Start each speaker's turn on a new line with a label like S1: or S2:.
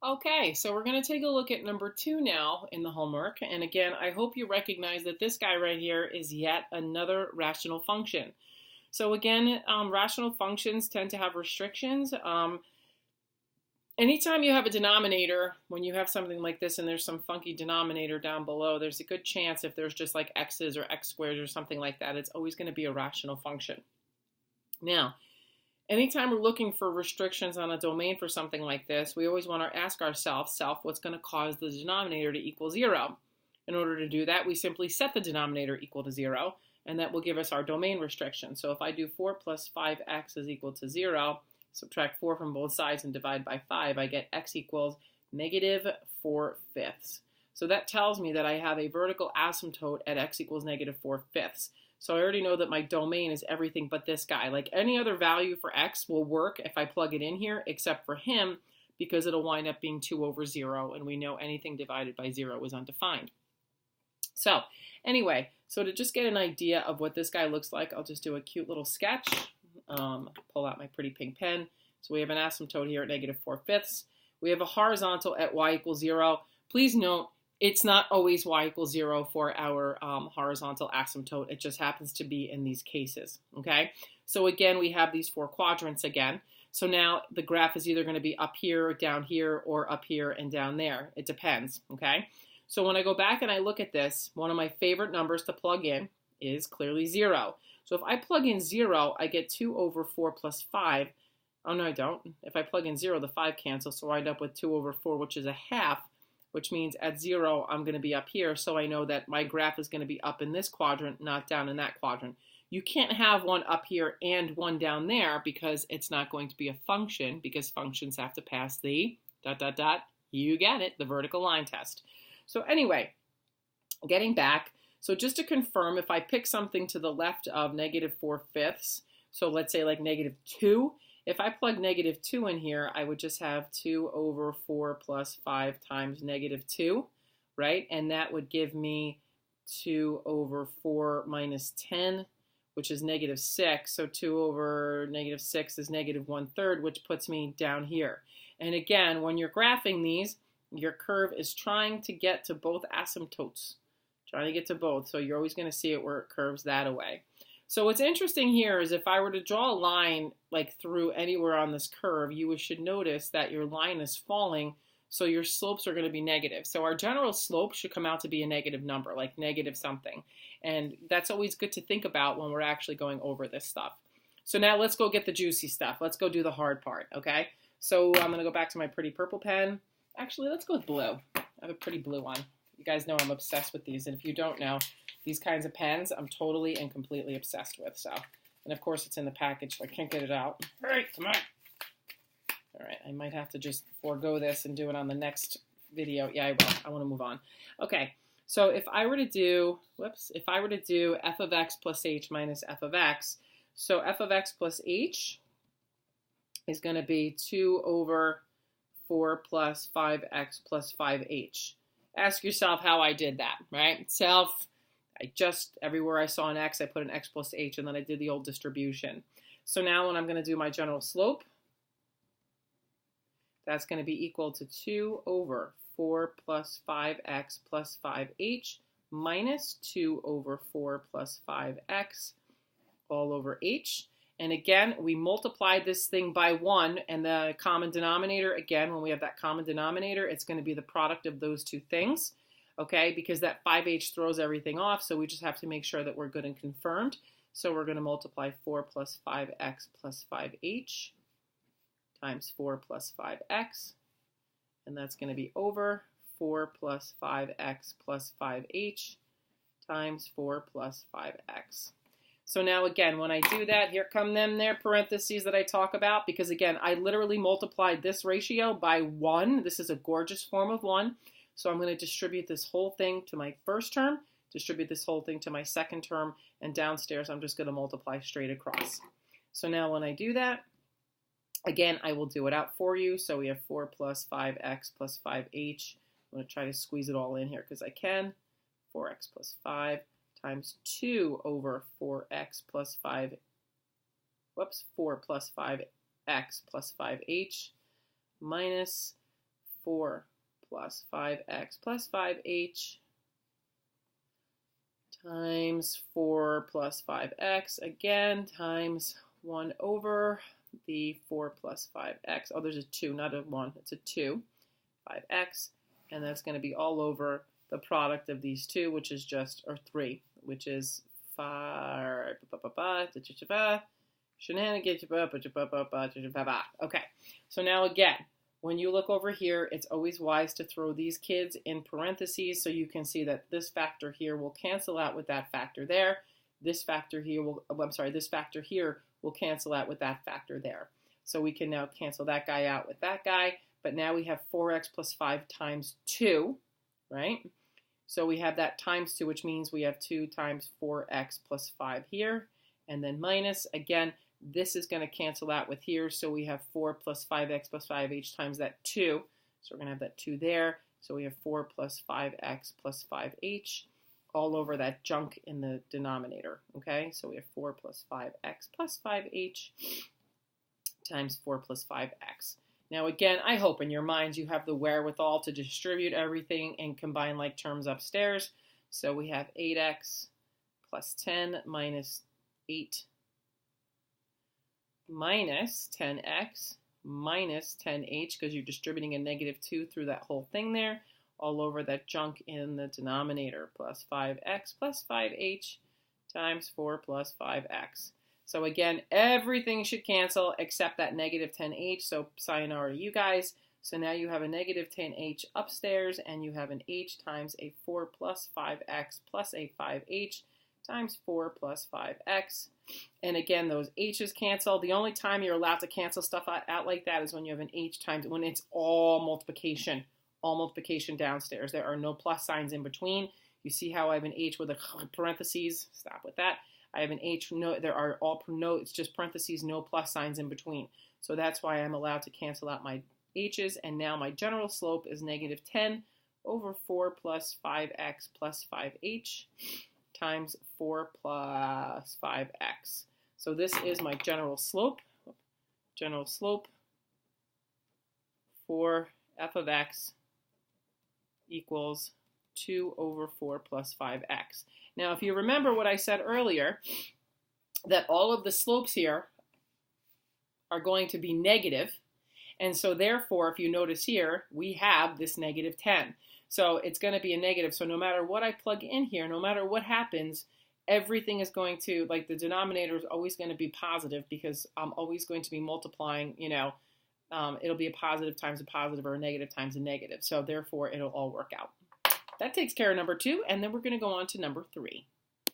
S1: Okay, so we're going to take a look at number 2 now in the homework. And again, I hope you recognize that this guy right here is yet another rational function. So again, rational functions tend to have restrictions. Anytime you have a denominator, when you have something like this and there's some funky denominator down below, there's a good chance if there's just like x's or x squares or something like that, it's always going to be a rational function. Now, anytime we're looking for restrictions on a domain for something like this, we always want to ask ourselves, what's going to cause the denominator to equal 0? In order to do that, we simply set the denominator equal to 0, and that will give us our domain restriction. So if I do 4 plus 5x is equal to 0, subtract 4 from both sides and divide by 5, I get x equals negative 4/5. So that tells me that I have a vertical asymptote at x equals negative 4/5. So I already know that my domain is everything but this guy. Like any other value for x will work if I plug it in here, except for him, because it'll wind up being 2 over 0, and we know anything divided by 0 is undefined. So anyway, so to just get an idea of what this guy looks like, I'll just do a cute little sketch. Pull out my pretty pink pen. So we have an asymptote here at negative 4/5. We have a horizontal at y equals 0. Please note, it's not always y equals 0 for our horizontal asymptote. It just happens to be in these cases, okay? So again, we have these 4 quadrants again. So now the graph is either going to be up here, down here, or up here and down there. It depends, okay? So when I go back and I look at this, one of my favorite numbers to plug in is clearly 0. So if I plug in 0, I get 2 over 4 plus 5. Oh, no, I don't. If I plug in 0, the 5 cancels, so I end up with 2 over 4, which is a half, which means at 0, I'm going to be up here, so I know that my graph is going to be up in this quadrant, not down in that quadrant. You can't have one up here and one down there because it's not going to be a function, because functions have to pass the ... You get it, the vertical line test. So anyway, getting back, so just to confirm, if I pick something to the left of negative 4/5, so let's say like negative 2, if I plug negative 2 in here, I would just have 2 over 4 plus 5 times negative 2, right? And that would give me 2 over 4 minus 10, which is negative 6. So 2 over negative 6 is negative 1/3, which puts me down here. And again, when you're graphing these, your curve is trying to get to both asymptotes. Trying to get to both, so you're always going to see it where it curves that away. So what's interesting here is if I were to draw a line like through anywhere on this curve, you should notice that your line is falling, so your slopes are going to be negative. So our general slope should come out to be a negative number, like negative something. And that's always good to think about when we're actually going over this stuff. So now let's go get the juicy stuff. Let's go do the hard part, okay? So I'm going to go back to my pretty purple pen. Actually, let's go with blue. I have a pretty blue one. You guys know I'm obsessed with these, and if you don't know, these kinds of pens I'm totally and completely obsessed with. So, and of course it's in the package, so I can't get it out. All right, come on. All right, I might have to just forego this and do it on the next video. Yeah, I will. I want to move on. Okay, so if I were to do, if I were to do f of x plus h minus f of x, so f of x plus h is going to be 2 over 4 plus 5x plus 5h. Ask yourself how I did that, right? Everywhere I saw an x, I put an x plus h, and then I did the old distribution. So now when I'm going to do my general slope, that's going to be equal to 2 over 4 plus 5x plus 5h minus 2 over 4 plus 5x all over h. And again, we multiplied this thing by 1, and the common denominator, again, when we have that common denominator, it's going to be the product of those two things, okay, because that 5h throws everything off, so we just have to make sure that we're good and confirmed. So we're going to multiply 4 plus 5x plus 5h times 4 plus 5x, and that's going to be over 4 plus 5x plus 5h times 4 plus 5x. So now again, when I do that, here come them there parentheses that I talk about, because again, I literally multiplied this ratio by 1. This is a gorgeous form of 1. So I'm going to distribute this whole thing to my first term, distribute this whole thing to my second term, and downstairs I'm just going to multiply straight across. So now when I do that, again, I will do it out for you. So we have 4 plus 5x plus 5h. I'm going to try to squeeze it all in here because I can. 4x plus 5. Times 2 over 4x plus 5, 4 plus 5x plus 5h minus 4 plus 5x plus 5h times 4 plus 5x, again, times 1 over the 4 plus 5x. Oh, there's a 2, not a 1. It's a 2, 5x. And that's going to be all over the product of these two, which is just, or 3, which is 5. Okay, so now again, when you look over here, it's always wise to throw these kids in parentheses so you can see that this factor here will cancel out with that factor there. This factor here will, this factor here will cancel out with that factor there. So we can now cancel that guy out with that guy, but now we have 4x plus 5 times 2, right? So we have that times 2, which means we have 2 times 4x plus 5 here, and then minus, again, this is going to cancel out with here, so we have 4 plus 5x plus 5h times that 2. So we're going to have that 2 there. So we have 4 plus 5x plus 5h all over that junk in the denominator, okay? So we have 4 plus 5x plus 5h times 4 plus 5x. Now again, I hope in your minds you have the wherewithal to distribute everything and combine like terms upstairs. So we have 8x plus 10 minus 8 minus 10x minus 10h, because you're distributing a negative 2 through that whole thing there, all over that junk in the denominator, plus 5x plus 5h times 4 plus 5x. So again, everything should cancel except that negative 10h, so sayonara you guys. So now you have a negative 10h upstairs, and you have an h times a 4 plus 5x plus a 5h times 4 plus 5x. And again, those h's cancel. The only time you're allowed to cancel stuff out like that is when you have an h times, when it's all multiplication downstairs. There are no plus signs in between. You see how I have an h with a parentheses? Stop with that. I have an h, no, there are all, no, it's just parentheses, no plus signs in between. So that's why I'm allowed to cancel out my h's, and now my general slope is negative 10 over 4 plus 5x plus 5h times 4 plus 5x. So this is my general slope for f of x equals 2 over 4 plus 5x. Now, if you remember what I said earlier, that all of the slopes here are going to be negative, and so therefore, if you notice here, we have this negative 10. So it's going to be a negative. So no matter what I plug in here, no matter what happens, everything is going to, like, the denominator is always going to be positive, because I'm always going to be multiplying, you know, it'll be a positive times a positive or a negative times a negative. So therefore, it'll all work out. That takes care of number 2, and then we're going to go on to number 3.